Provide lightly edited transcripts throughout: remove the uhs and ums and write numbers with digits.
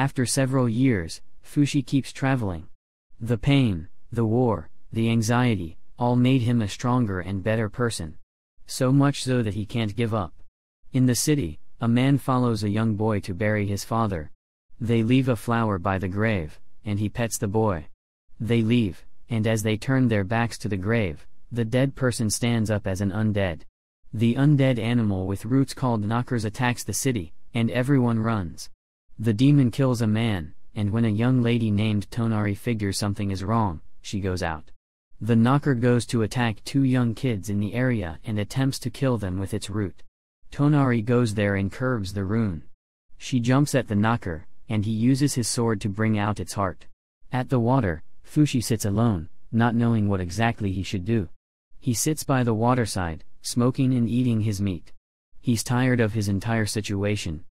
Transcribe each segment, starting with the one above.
After several years, Fushi keeps traveling. The pain, the war, the anxiety, all made him a stronger and better person. So much so that he can't give up. In the city, a man follows a young boy to bury his father. They leave a flower by the grave, and he pets the boy. They leave, and as they turn their backs to the grave, the dead person stands up as an undead. The undead animal with roots called knockers attacks the city, and everyone runs. The demon kills a man, and when a young lady named Tonari figures something is wrong, she goes out. The knocker goes to attack 2 young kids in the area and attempts to kill them with its root. Tonari goes there and curbs the rune. She jumps at the knocker, and he uses his sword to bring out its heart. At the water, Fushi sits alone, not knowing what exactly he should do. He sits by the waterside, smoking and eating his meat. He's tired of his entire situation.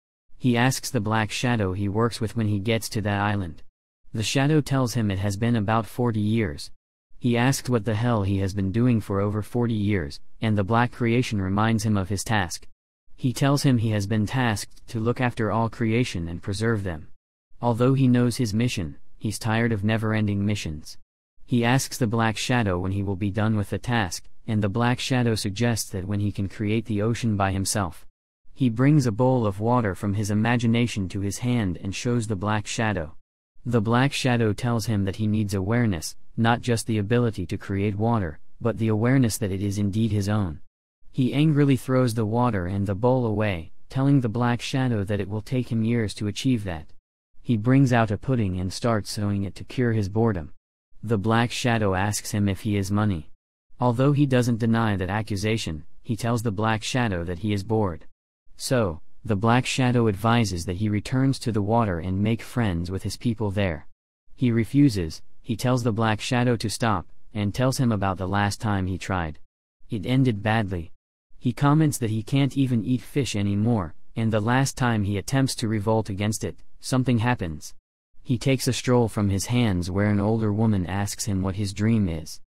He asks the black shadow he works with when he gets to that island. The shadow tells him it has been about 40 years. He asks what the hell he has been doing for over 40 years, and the black creation reminds him of his task. He tells him he has been tasked to look after all creation and preserve them. Although he knows his mission, he's tired of never-ending missions. He asks the black shadow when he will be done with the task, and the black shadow suggests that when he can create the ocean by himself. He brings a bowl of water from his imagination to his hand and shows the black shadow. The black shadow tells him that he needs awareness, not just the ability to create water, but the awareness that it is indeed his own. He angrily throws the water and the bowl away, telling the black shadow that it will take him years to achieve that. He brings out a pudding and starts sewing it to cure his boredom. The black shadow asks him if he is money. Although he doesn't deny that accusation, he tells the black shadow that he is bored. So, the black shadow advises that he returns to the water and make friends with his people there. He refuses. He tells the black shadow to stop, and tells him about the last time he tried. It ended badly. He comments that he can't even eat fish anymore, and the last time he attempts to revolt against it, something happens. He takes a stroll from his hands where an older woman asks him what his dream is.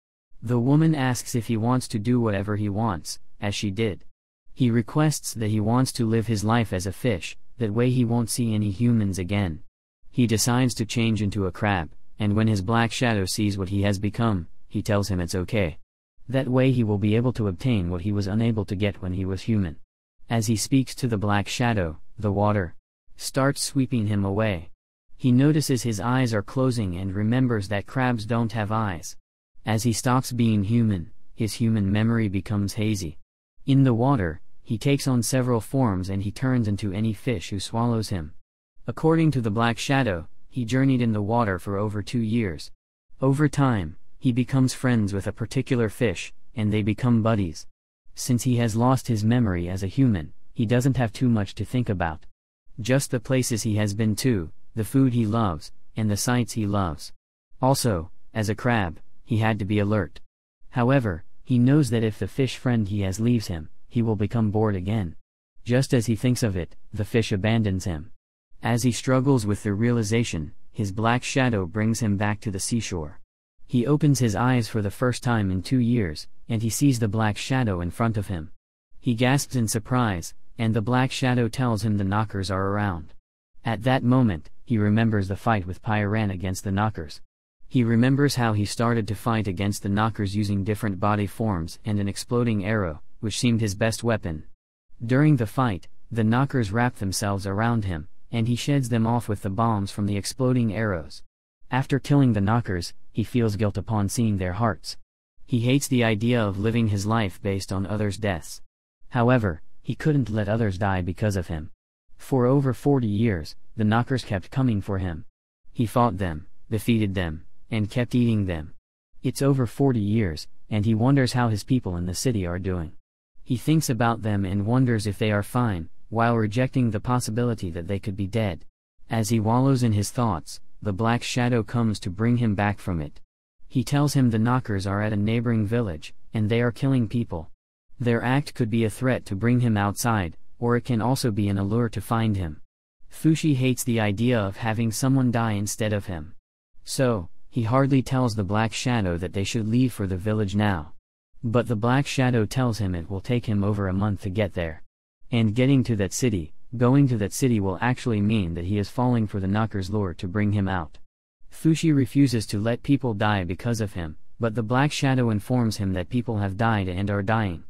The woman asks if he wants to do whatever he wants, as she did. He requests that he wants to live his life as a fish, that way he won't see any humans again. He decides to change into a crab, and when his black shadow sees what he has become, he tells him it's okay. That way he will be able to obtain what he was unable to get when he was human. As he speaks to the black shadow, the water starts sweeping him away. He notices his eyes are closing and remembers that crabs don't have eyes. As he stops being human, his human memory becomes hazy. In the water, he takes on several forms and he turns into any fish who swallows him. According to the black shadow, he journeyed in the water for over 2 years. Over time, he becomes friends with a particular fish, and they become buddies. Since he has lost his memory as a human, he doesn't have too much to think about. Just the places he has been to, the food he loves, and the sights he loves. Also, as a crab, he had to be alert. However, he knows that if the fish friend he has leaves him, he will become bored again. Just as he thinks of it, the fish abandons him. As he struggles with the realization, his black shadow brings him back to the seashore. He opens his eyes for the first time in 2 years, and he sees the black shadow in front of him. He gasps in surprise, and the black shadow tells him the knockers are around. At that moment, he remembers the fight with Pyran against the knockers. He remembers how he started to fight against the knockers using different body forms and an exploding arrow, which seemed his best weapon. During the fight, the knockers wrap themselves around him, and he sheds them off with the bombs from the exploding arrows. After killing the knockers, he feels guilt upon seeing their hearts. He hates the idea of living his life based on others' deaths. However, he couldn't let others die because of him. For over 40 years, the knockers kept coming for him. He fought them, defeated them, and kept eating them. It's over 40 years, and he wonders how his people in the city are doing. He thinks about them and wonders if they are fine, while rejecting the possibility that they could be dead. As he wallows in his thoughts, the black shadow comes to bring him back from it. He tells him the knockers are at a neighboring village, and they are killing people. Their act could be a threat to bring him outside, or it can also be an allure to find him. Fushi hates the idea of having someone die instead of him. So, he hardly tells the black shadow that they should leave for the village now. But the black shadow tells him it will take him over a month to get there. And getting to that city, Going to that city will actually mean that he is falling for the knocker's lure to bring him out. Fushi refuses to let people die because of him, but the Black Shadow informs him that people have died and are dying.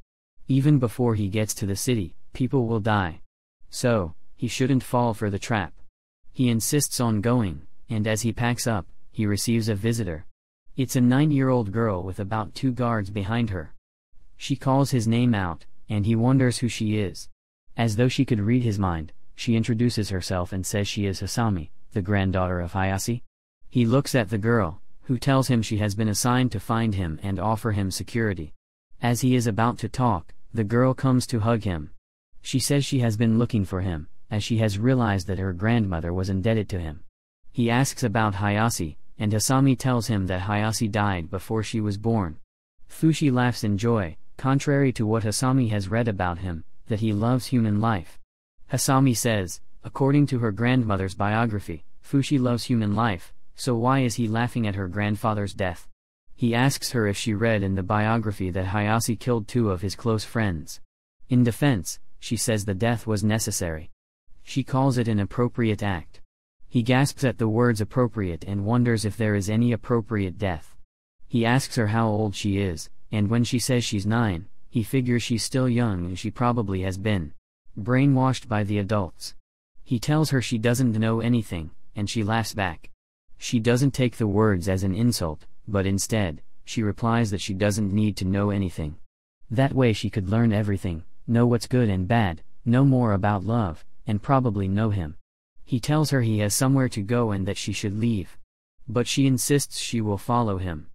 Even before he gets to the city, people will die. So, he shouldn't fall for the trap. He insists on going, and as he packs up, he receives a visitor. It's a 9-year-old girl with about 2 guards behind her. She calls his name out, and he wonders who she is. As though she could read his mind, she introduces herself and says she is Hasami, the granddaughter of Hayase. He looks at the girl, who tells him she has been assigned to find him and offer him security. As he is about to talk, the girl comes to hug him. She says she has been looking for him, as she has realized that her grandmother was indebted to him. He asks about Hayase, and Hasami tells him that Hayase died before she was born. Fushi laughs in joy, contrary to what Hasami has read about him, that he loves human life. Hasami says, according to her grandmother's biography, Fushi loves human life, so why is he laughing at her grandfather's death? He asks her if she read in the biography that Hayase killed 2 of his close friends. In defense, she says the death was necessary. She calls it an appropriate act. He gasps at the words appropriate and wonders if there is any appropriate death. He asks her how old she is, and when she says she's 9, he figures she's still young and she probably has been brainwashed by the adults. He tells her she doesn't know anything, and she laughs back. She doesn't take the words as an insult, but instead, she replies that she doesn't need to know anything. That way she could learn everything, know what's good and bad, know more about love, and probably know him. He tells her he has somewhere to go and that she should leave. But she insists she will follow him.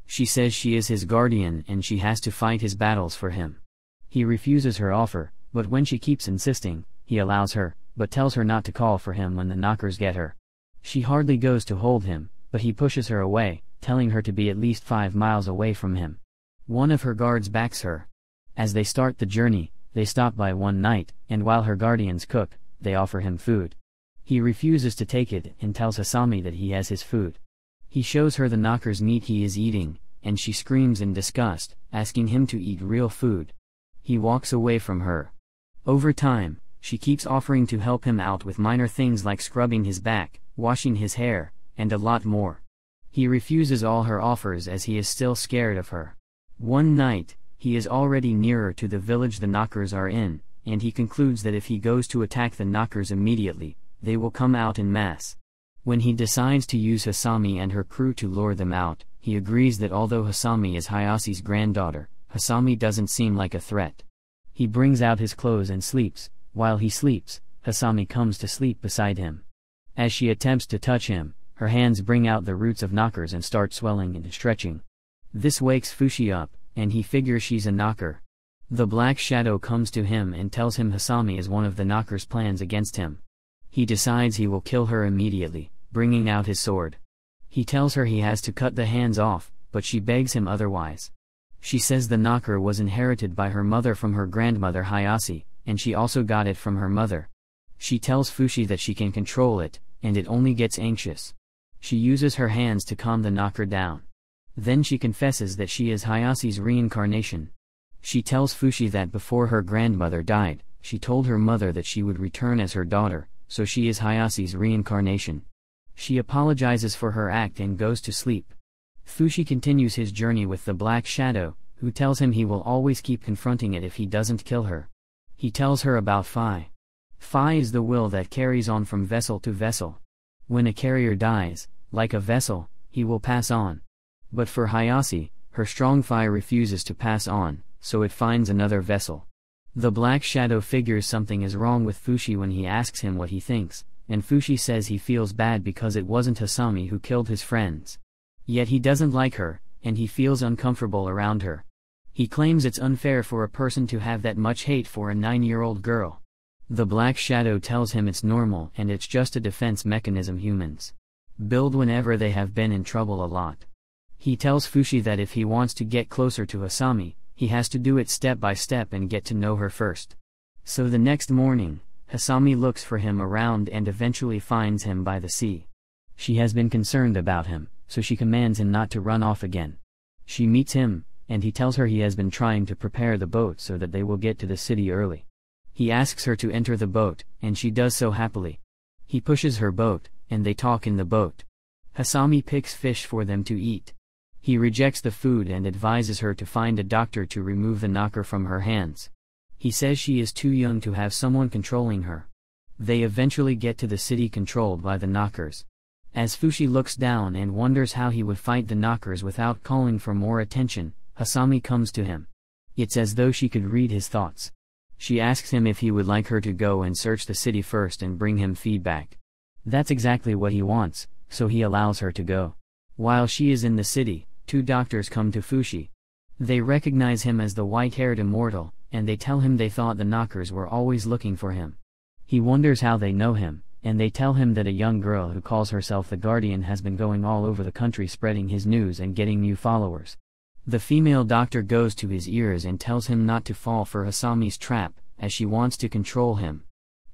She says she is his guardian and she has to fight his battles for him. He refuses her offer, but when she keeps insisting, he allows her, but tells her not to call for him when the knockers get her. She hardly goes to hold him, but he pushes her away, telling her to be at least 5 miles away from him. One of her guards backs her. As they start the journey, they stop by one night, and while her guardians cook, they offer him food. He refuses to take it and tells Hasami that he has his food. He shows her the knocker's meat he is eating, and she screams in disgust, asking him to eat real food. He walks away from her. Over time, she keeps offering to help him out with minor things like scrubbing his back, washing his hair, and a lot more. He refuses all her offers as he is still scared of her. One night, he is already nearer to the village the knockers are in, and he concludes that if he goes to attack the knockers immediately, they will come out in mass. When he decides to use Hasami and her crew to lure them out, he agrees that although Hasami is Hayase's granddaughter, Hasami doesn't seem like a threat. He brings out his clothes and sleeps. While he sleeps, Hasami comes to sleep beside him. As she attempts to touch him, her hands bring out the roots of knockers and start swelling and stretching. This wakes Fushi up, and he figures she's a knocker. The Black Shadow comes to him and tells him Hasami is one of the knockers' plans against him. He decides he will kill her immediately, bringing out his sword. He tells her he has to cut the hands off, but she begs him otherwise. She says the knocker was inherited by her mother from her grandmother Hayase, and she also got it from her mother. She tells Fushi that she can control it, and it only gets anxious. She uses her hands to calm the knocker down. Then she confesses that she is Hayase's reincarnation. She tells Fushi that before her grandmother died, she told her mother that she would return as her daughter, so she is Hayase's reincarnation. She apologizes for her act and goes to sleep. Fushi continues his journey with the Black Shadow, who tells him he will always keep confronting it if he doesn't kill her. He tells her about Phi. Phi is the will that carries on from vessel to vessel. When a carrier dies, like a vessel, he will pass on. But for Hayase, her strong Phi refuses to pass on, so it finds another vessel. The Black Shadow figures something is wrong with Fushi when he asks him what he thinks, and Fushi says he feels bad because it wasn't Hasami who killed his friends. Yet he doesn't like her, and he feels uncomfortable around her. He claims it's unfair for a person to have that much hate for a 9-year-old girl. The Black Shadow tells him it's normal and it's just a defense mechanism humans build whenever they have been in trouble a lot. He tells Fushi that if he wants to get closer to Hasami, he has to do it step by step and get to know her first. So the next morning, Hasami looks for him around and eventually finds him by the sea. She has been concerned about him, so she commands him not to run off again. She meets him, and he tells her he has been trying to prepare the boat so that they will get to the city early. He asks her to enter the boat, and she does so happily. He pushes her boat, and they talk in the boat. Hasami picks fish for them to eat. He rejects the food and advises her to find a doctor to remove the knocker from her hands. He says she is too young to have someone controlling her. They eventually get to the city controlled by the knockers. As Fushi looks down and wonders how he would fight the knockers without calling for more attention, Hasami comes to him. It's as though she could read his thoughts. She asks him if he would like her to go and search the city first and bring him feedback. That's exactly what he wants, so he allows her to go. While she is in the city, two doctors come to Fushi. They recognize him as the white-haired immortal, and they tell him they thought the knockers were always looking for him. He wonders how they know him, and they tell him that a young girl who calls herself the Guardian has been going all over the country spreading his news and getting new followers. The female doctor goes to his ears and tells him not to fall for Hasami's trap, as she wants to control him.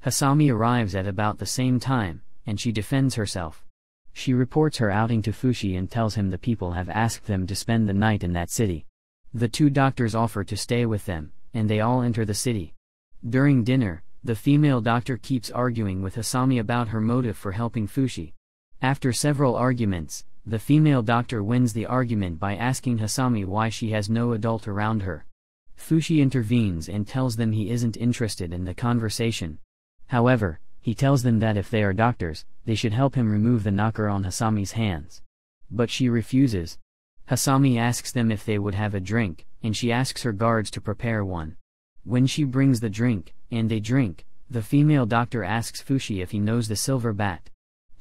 Hasami arrives at about the same time, and she defends herself. She reports her outing to Fushi and tells him the people have asked them to spend the night in that city. The two doctors offer to stay with them, and they all enter the city. During dinner, the female doctor keeps arguing with Hasami about her motive for helping Fushi. After several arguments, the female doctor wins the argument by asking Hasami why she has no adult around her. Fushi intervenes and tells them he isn't interested in the conversation. However, he tells them that if they are doctors, they should help him remove the knocker on Hasami's hands. But she refuses. Hasami asks them if they would have a drink, and she asks her guards to prepare one. When she brings the drink, and they drink, the female doctor asks Fushi if he knows the silver bat.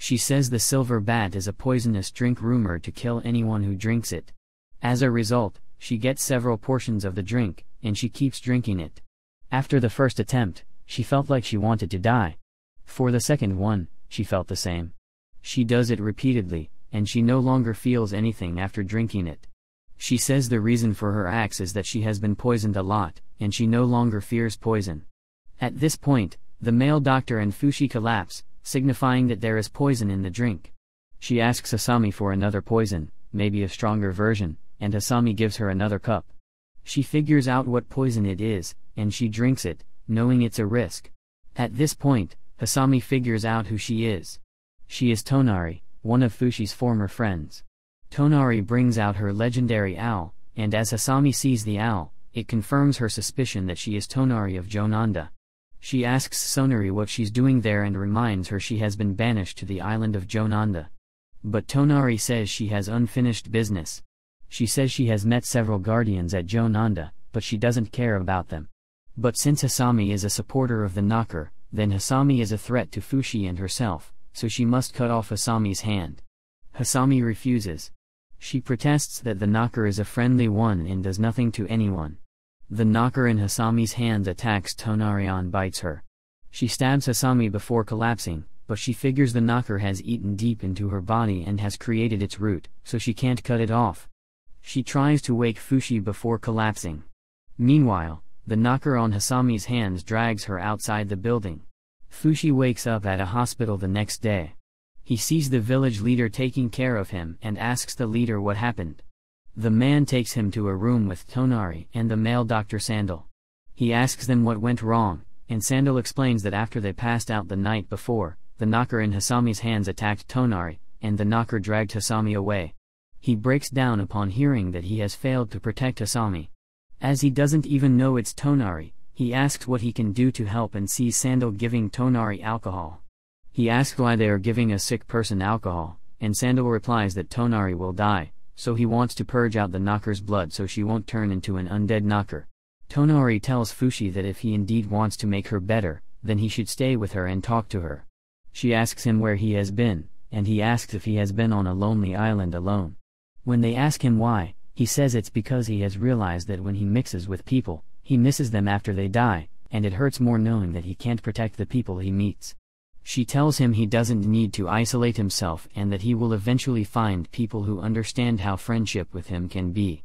She says the silver bat is a poisonous drink rumored to kill anyone who drinks it. As a result, she gets several portions of the drink, and she keeps drinking it. After the first attempt, she felt like she wanted to die. For the second one, she felt the same. She does it repeatedly, and she no longer feels anything after drinking it. She says the reason for her acts is that she has been poisoned a lot, and she no longer fears poison. At this point, the male doctor and Fushi collapse, signifying that there is poison in the drink. She asks Hasami for another poison, maybe a stronger version, and Hasami gives her another cup. She figures out what poison it is, and she drinks it, knowing it's a risk. At this point, Hasami figures out who she is. She is Tonari, one of Fushi's former friends. Tonari brings out her legendary owl, and as Hasami sees the owl, it confirms her suspicion that she is Tonari of Jonanda. She asks Sonari what she's doing there and reminds her she has been banished to the island of Jonanda. But Tonari says she has unfinished business. She says she has met several guardians at Jonanda, but she doesn't care about them. But since Hasami is a supporter of the knocker, then Hasami is a threat to Fushi and herself, so she must cut off Hasami's hand. Hasami refuses. She protests that the knocker is a friendly one and does nothing to anyone. The knocker in Hasami's hands attacks Tonari and bites her. She stabs Hasami before collapsing, but she figures the knocker has eaten deep into her body and has created its root, so she can't cut it off. She tries to wake Fushi before collapsing. Meanwhile, the knocker on Hasami's hands drags her outside the building. Fushi wakes up at a hospital the next day. He sees the village leader taking care of him and asks the leader what happened. The man takes him to a room with Tonari and the male Dr. Sandal. He asks them what went wrong, and Sandal explains that after they passed out the night before, the knocker in Hasami's hands attacked Tonari, and the knocker dragged Hasami away. He breaks down upon hearing that he has failed to protect Hasami. As he doesn't even know it's Tonari, he asks what he can do to help and sees Sandal giving Tonari alcohol. He asks why they are giving a sick person alcohol, and Sandal replies that Tonari will die, so he wants to purge out the knocker's blood so she won't turn into an undead knocker. Tonari tells Fushi that if he indeed wants to make her better, then he should stay with her and talk to her. She asks him where he has been, and he asks if he has been on a lonely island alone. When they ask him why, he says it's because he has realized that when he mixes with people, he misses them after they die, and it hurts more knowing that he can't protect the people he meets. She tells him he doesn't need to isolate himself and that he will eventually find people who understand how friendship with him can be.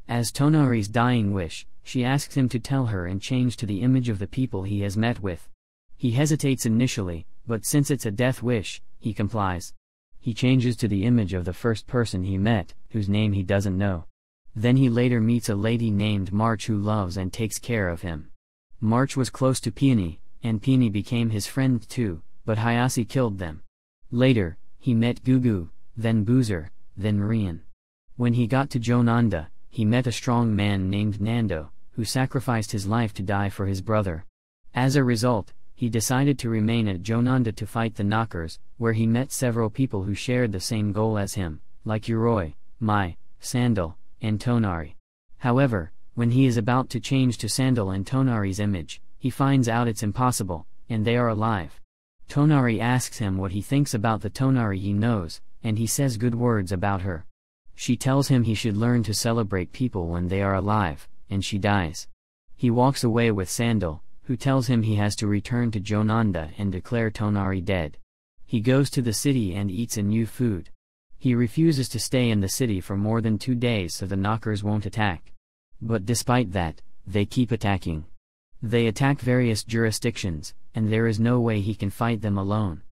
As Tonari's dying wish, she asks him to tell her and change to the image of the people he has met with. He hesitates initially, but since it's a death wish, he complies. He changes to the image of the first person he met, whose name he doesn't know. Then he later meets a lady named March who loves and takes care of him. March was close to Peony, and Peony became his friend too, but Hayase killed them. Later, he met Gugu, then Boozer, then Rian. When he got to Jonanda, he met a strong man named Nando, who sacrificed his life to die for his brother. As a result, he decided to remain at Jonanda to fight the Knockers, where he met several people who shared the same goal as him, like Yoroi, Mai, Sandal, and Tonari. However, when he is about to change to Sandal and Tonari's image, he finds out it's impossible, and they are alive. Tonari asks him what he thinks about the Tonari he knows, and he says good words about her. She tells him he should learn to celebrate people when they are alive, and she dies. He walks away with Sandal, who tells him he has to return to Jonanda and declare Tonari dead. He goes to the city and eats a new food. He refuses to stay in the city for more than 2 days so the Knockers won't attack. But despite that, they keep attacking. They attack various jurisdictions, and there is no way he can fight them alone.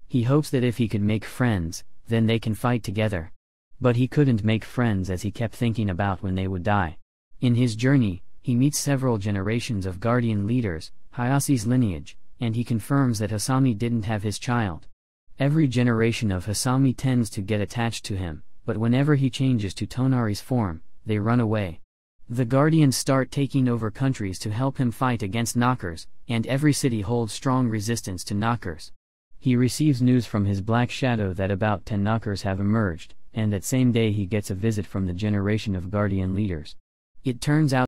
He hopes that if he could make friends, then they can fight together. But he couldn't make friends as he kept thinking about when they would die. In his journey, he meets several generations of guardian leaders, Hayase's lineage, and he confirms that Hasami didn't have his child. Every generation of Hasami tends to get attached to him, but whenever he changes to Tonari's form, they run away. The Guardians start taking over countries to help him fight against Knockers, and every city holds strong resistance to Knockers. He receives news from his Black Shadow that about 10 Knockers have emerged, and that same day he gets a visit from the generation of Guardian leaders. It turns out